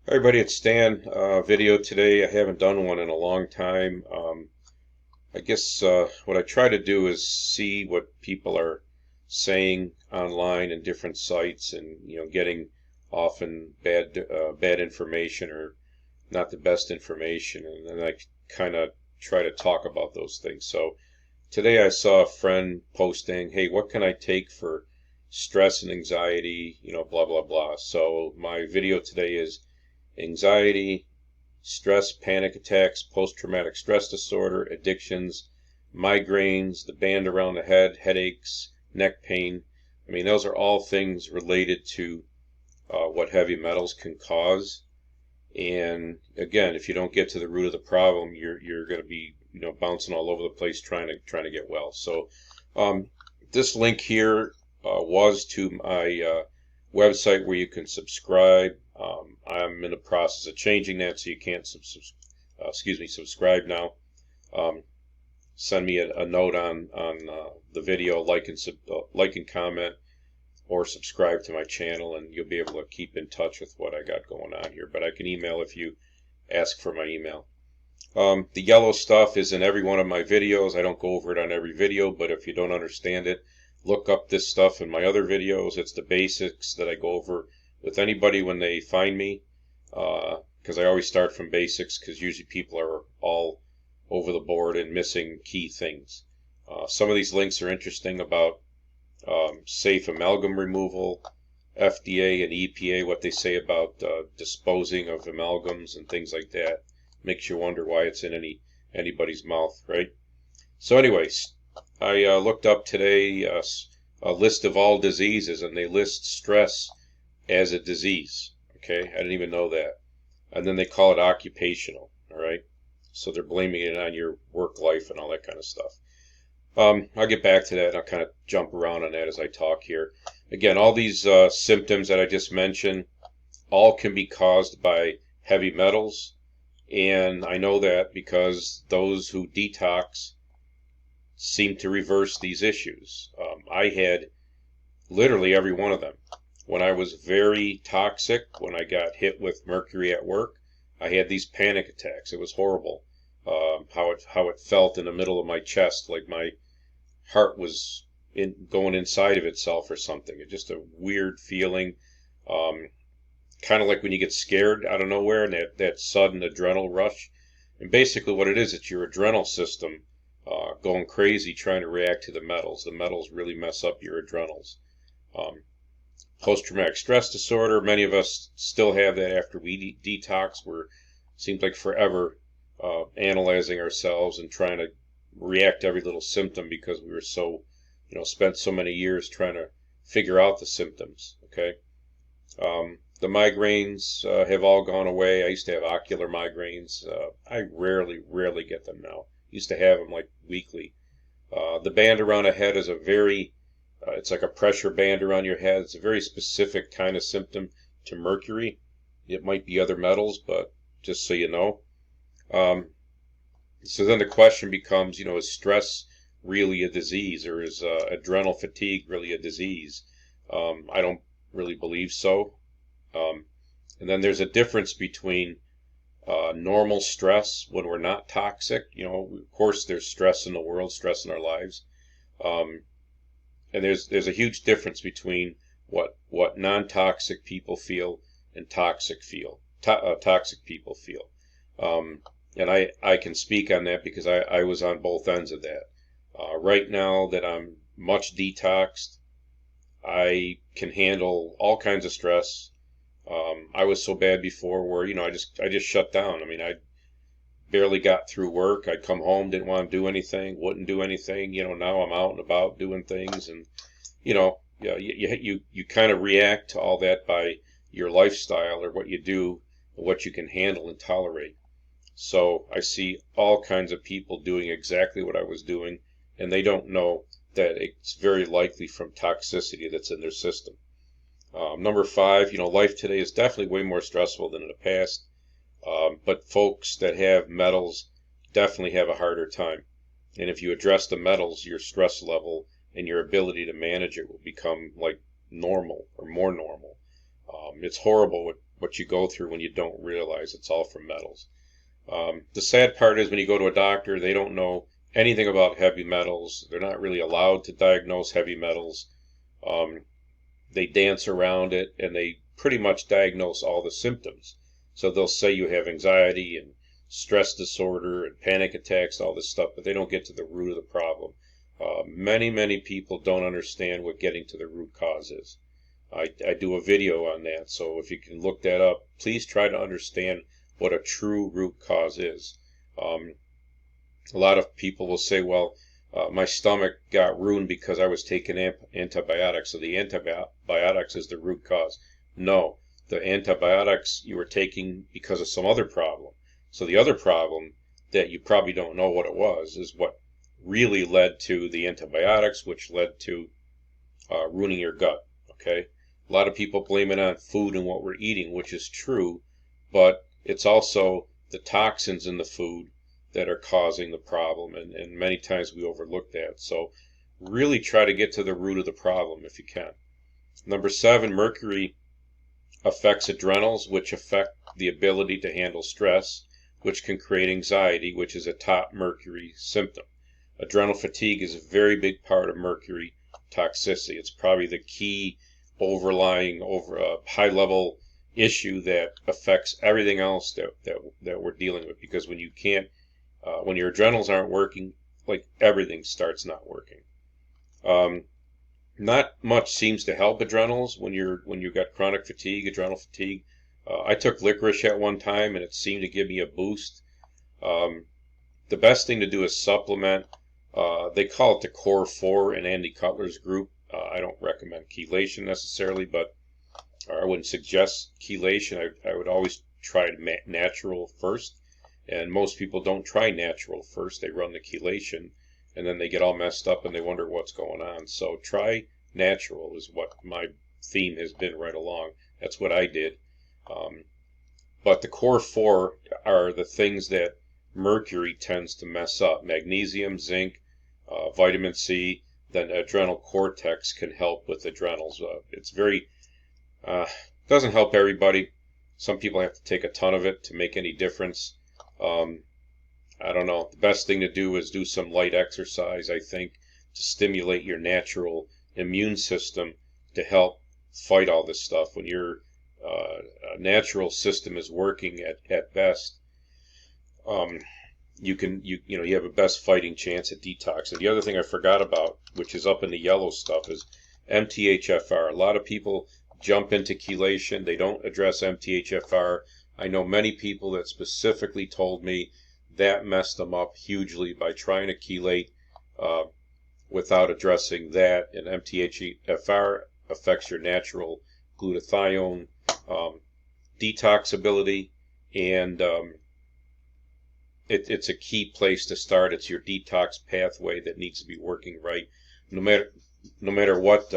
Hi everybody, it's Stan. Video today. I haven't done one in a long time. I guess what I try to do is see what people are saying online and different sites, and getting often bad information or not the best information, and then I kind of try to talk about those things. So today I saw a friend posting, "Hey, what can I take for stress and anxiety? Blah blah blah." So my video today is anxiety, stress, panic attacks, post-traumatic stress disorder, addictions, migraines, the band around the head, headaches, neck pain. I mean, those are all things related to what heavy metals can cause. And again, if you don't get to the root of the problem, you're going to be bouncing all over the place trying to get well. So this link here was to my website where you can subscribe. I'm in the process of changing that, so you can't subscribe now. Send me a note on the video, like and comment, or subscribe to my channel, and you'll be able to keep in touch with what I got going on here. But I can email if you ask for my email. The yellow stuff is in every one of my videos. I don't go over it on every video, but if you don't understand it, look up this stuff in my other videos. It's the basics that I go over with anybody when they find me, because I always start from basics, because usually people are all over the board and missing key things. Some of these links are interesting about safe amalgam removal, FDA and EPA, what they say about disposing of amalgams and things like that. Makes you wonder why it's in anybody's mouth, right? So anyways, I looked up today a list of all diseases, and they list stress as a disease. Okay, I didn't even know that. And then they call it occupational, all right? So they're blaming it on your work life and all that kind of stuff. I'll get back to that, and I'll kind of jump around on that as I talk here. Again, all these symptoms that I just mentioned, all can be caused by heavy metals, and I know that because those who detox seem to reverse these issues. I had literally every one of them. When I was very toxic, when I got hit with mercury at work, I had these panic attacks. It was horrible. How it felt in the middle of my chest, like my heart was going inside of itself or something. It's just a weird feeling, kind of like when you get scared out of nowhere, and that sudden adrenal rush. And basically what it is, it's your adrenal system going crazy trying to react to the metals. The metals really mess up your adrenals. Post-traumatic stress disorder, many of us still have that after we detox. We're seems like forever analyzing ourselves and trying to react to every little symptom, because we were so, spent so many years trying to figure out the symptoms. Okay. The migraines have all gone away. I used to have ocular migraines. I rarely get them now. Used to have them like weekly. The band around the head is it's like a pressure band around your head. It's a very specific kind of symptom to mercury. It might be other metals, but just so you know. So then the question becomes, is stress really a disease, or is adrenal fatigue really a disease? I don't really believe so. And then there's a difference between normal stress when we're not toxic. Of course, there's stress in the world, stress in our lives. And there's a huge difference between what non-toxic people feel and toxic people feel. And I can speak on that because I was on both ends of that. Right now that I'm much detoxed, I can handle all kinds of stress. I was so bad before where I just shut down. I mean, I barely got through work. I'd come home, didn't want to do anything, wouldn't do anything. Now I'm out and about doing things, and yeah, you kind of react to all that by your lifestyle, or what you do, and what you can handle and tolerate. So I see all kinds of people doing exactly what I was doing, and they don't know that it's very likely from toxicity that's in their system. Number 5, life today is definitely way more stressful than in the past. But folks that have metals definitely have a harder time. And if you address the metals, your stress level and your ability to manage it will become like normal or more normal. It's horrible what you go through when you don't realize it's all from metals. The sad part is when you go to a doctor, they don't know anything about heavy metals. They're not really allowed to diagnose heavy metals. They dance around it, and they pretty much diagnose all the symptoms. So they'll say you have anxiety and stress disorder and panic attacks, all this stuff, but they don't get to the root of the problem. Many people don't understand what getting to the root cause is. I do a video on that, so if you can look that up, please try to understand what a true root cause is. A lot of people will say, well, my stomach got ruined because I was taking antibiotics, so the antibiotics is the root cause. No, the antibiotics you were taking because of some other problem. So the other problem that you probably don't know what it was is what really led to the antibiotics, which led to ruining your gut. Okay, a lot of people blame it on food and what we're eating, which is true, but it's also the toxins in the food that are causing the problem, and many times we overlook that. So really try to get to the root of the problem if you can. Number 7, Mercury affects adrenals, which affect the ability to handle stress, which can create anxiety, which is a top Mercury symptom. Adrenal fatigue is a very big part of Mercury toxicity. It's probably the key overlying high-level issue that affects everything else that we're dealing with. Because when you can't, when your adrenals aren't working, like everything starts not working. Not much seems to help adrenals when you've got chronic fatigue, adrenal fatigue. I took licorice at one time, and it seemed to give me a boost. The best thing to do is supplement. They call it the Core 4 in Andy Cutler's group. I don't recommend chelation necessarily, but I wouldn't suggest chelation. I would always try natural first, and most people don't try natural first. They run the chelation, and then they get all messed up and they wonder what's going on. So try natural is what my theme has been right along. That's what I did. But the Core 4 are the things that Mercury tends to mess up. Magnesium, zinc, vitamin C, then adrenal cortex can help with adrenals. It's very, doesn't help everybody. Some people have to take a ton of it to make any difference. I don't know. The best thing to do is do some light exercise, I think, to stimulate your natural immune system to help fight all this stuff. When your natural system is working at best, you have a best fighting chance at detox. And the other thing I forgot about, which is up in the yellow stuff, is MTHFR. A lot of people jump into chelation. They don't address MTHFR. I know many people that specifically told me that messed them up hugely by trying to chelate without addressing that. And MTHFR affects your natural glutathione detox ability, and it's a key place to start. It's your detox pathway that needs to be working right. No matter what,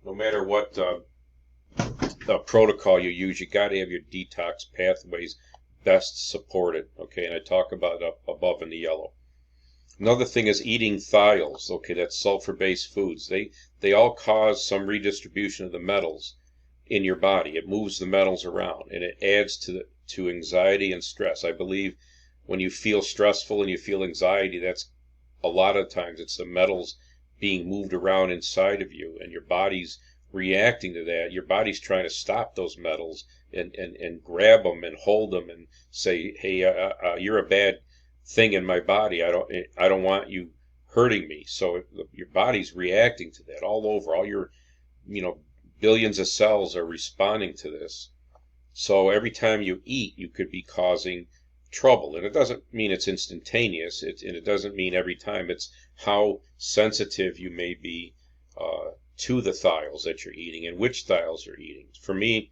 no matter what protocol you use, you got to have your detox pathways best supported. Okay, and I talk about it up above in the yellow. Another thing is eating thiols. Okay, that's sulfur-based foods. They all cause some redistribution of the metals in your body. It moves the metals around, and it adds to anxiety and stress. I believe when you feel stressful and you feel anxiety, that's a lot of times it's the metals being moved around inside of you, and your body's reacting to that. Your body's trying to stop those metals and grab them and hold them and say, hey, you're a bad thing in my body. I don't want you hurting me. So your body's reacting to that all over. All your billions of cells are responding to this. So every time you eat, you could be causing trouble. And it doesn't mean it's instantaneous, and it doesn't mean every time. It's how sensitive you may be to the thiols that you're eating and which thiols you're eating. For me,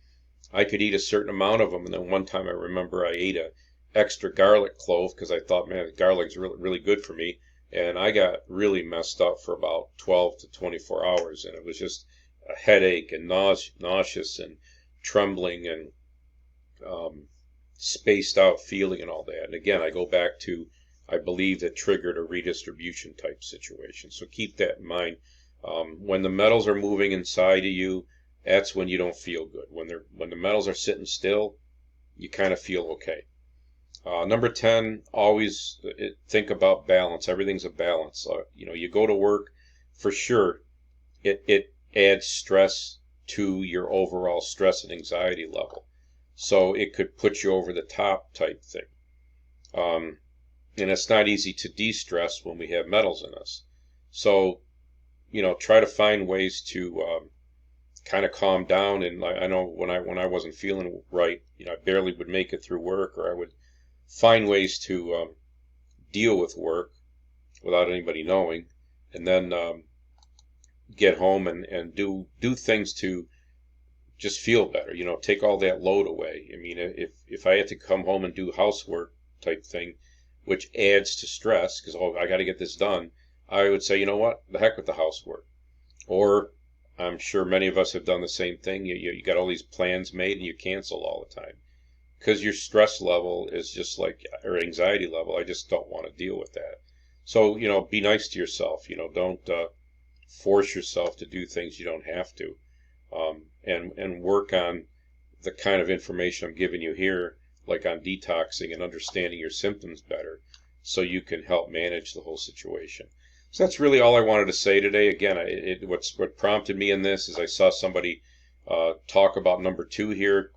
I could eat a certain amount of them, and then one time I remember I ate a extra garlic clove because I thought, man, garlic's really good for me, and I got really messed up for about 12 to 24 hours, and it was just a headache and nauseous and trembling and spaced out feeling and all that. And again, I go back to, I believe that triggered a redistribution type situation. So keep that in mind. When the metals are moving inside of you, that's when you don't feel good. When the metals are sitting still, you kind of feel okay. Number 10, always think about balance. Everything's a balance. You go to work, for sure, it adds stress to your overall stress and anxiety level. So it could put you over the top type thing. And it's not easy to de-stress when we have metals in us. So, try to find ways to kind of calm down. And I know when I wasn't feeling right, I barely would make it through work, or I would find ways to deal with work without anybody knowing, and then get home and do things to just feel better. Take all that load away. I mean, if I had to come home and do housework type thing, which adds to stress because I got to get this done, I would say, you know what, the heck with the housework. Or I'm sure many of us have done the same thing. You got all these plans made and you cancel all the time because your stress level is just like, or anxiety level, I just don't want to deal with that. So, be nice to yourself. Don't force yourself to do things you don't have to. And work on the kind of information I'm giving you here, like on detoxing and understanding your symptoms better, so you can help manage the whole situation. So that's really all I wanted to say today. Again, what prompted me in this is I saw somebody talk about number 2 here.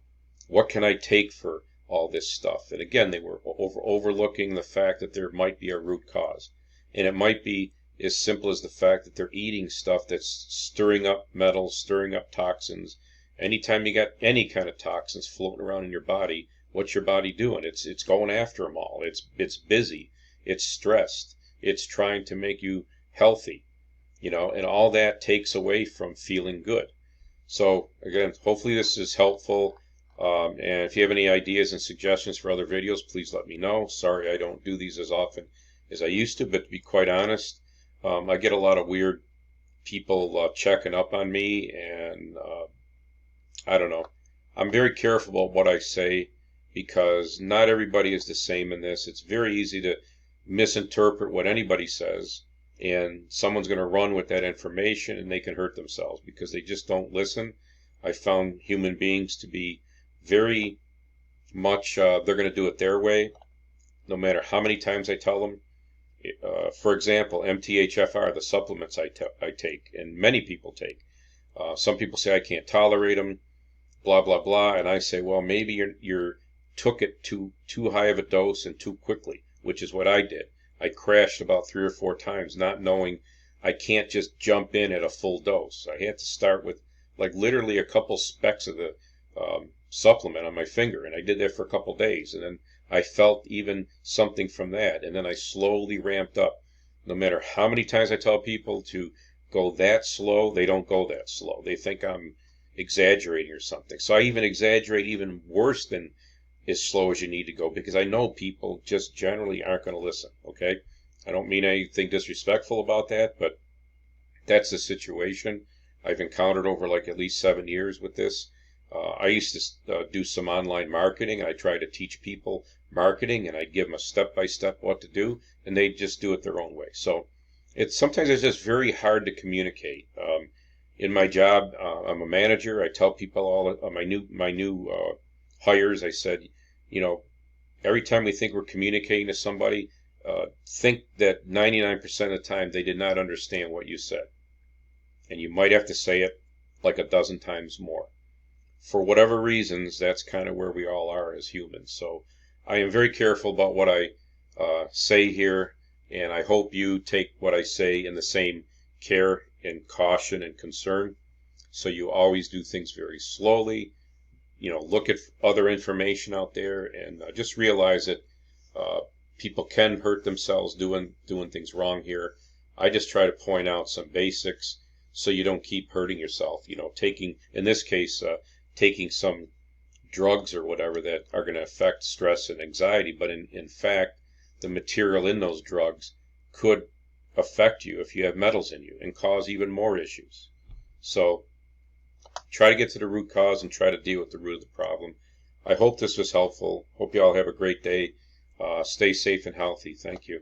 What can I take for all this stuff? And again, they were overlooking the fact that there might be a root cause. And it might be as simple as the fact that they're eating stuff that's stirring up metals, stirring up toxins. Anytime you got any kind of toxins floating around in your body, what's your body doing? It's going after them all. It's busy. It's stressed. It's trying to make you healthy, and all that takes away from feeling good. So again, hopefully this is helpful. And if you have any ideas and suggestions for other videos, please let me know. Sorry I don't do these as often as I used to, but to be quite honest, I get a lot of weird people checking up on me, and I don't know. I'm very careful about what I say because not everybody is the same in this. It's very easy to misinterpret what anybody says, and someone's going to run with that information and they can hurt themselves because they just don't listen. I found human beings to be very much, they're going to do it their way, no matter how many times I tell them. For example, MTHFR, the supplements I take, and many people take. Some people say I can't tolerate them, blah, blah, blah. And I say, well, maybe you're took it too high of a dose and too quickly, which is what I did. I crashed about 3 or 4 times, not knowing I can't just jump in at a full dose. I had to start with like literally a couple specks of the supplement on my finger, and I did that for a couple days, and then I felt even something from that, and then I slowly ramped up. No matter how many times I tell people to go that slow, they don't go that slow. They think I'm exaggerating or something. So I even exaggerate even worse than as slow as you need to go because I know people just generally aren't going to listen, okay? I don't mean anything disrespectful about that, but that's the situation I've encountered over like at least 7 years with this. I used to do some online marketing. I tried to teach people marketing, and I'd give them a step-by-step what to do, and they'd just do it their own way. So sometimes it's just very hard to communicate. In my job, I'm a manager. I tell people all my new hires. I said, every time we think we're communicating to somebody, think that 99% of the time they did not understand what you said, and you might have to say it like a dozen times more. For whatever reasons, that's kind of where we all are as humans. So I am very careful about what I say here, and I hope you take what I say in the same care and caution and concern. So you always do things very slowly. Look at other information out there, and just realize that people can hurt themselves doing things wrong here. I just try to point out some basics so you don't keep hurting yourself. Taking, in this case, taking some drugs or whatever that are going to affect stress and anxiety, but in fact, the material in those drugs could affect you if you have metals in you and cause even more issues. So try to get to the root cause and try to deal with the root of the problem. I hope this was helpful. Hope you all have a great day. Stay safe and healthy. Thank you.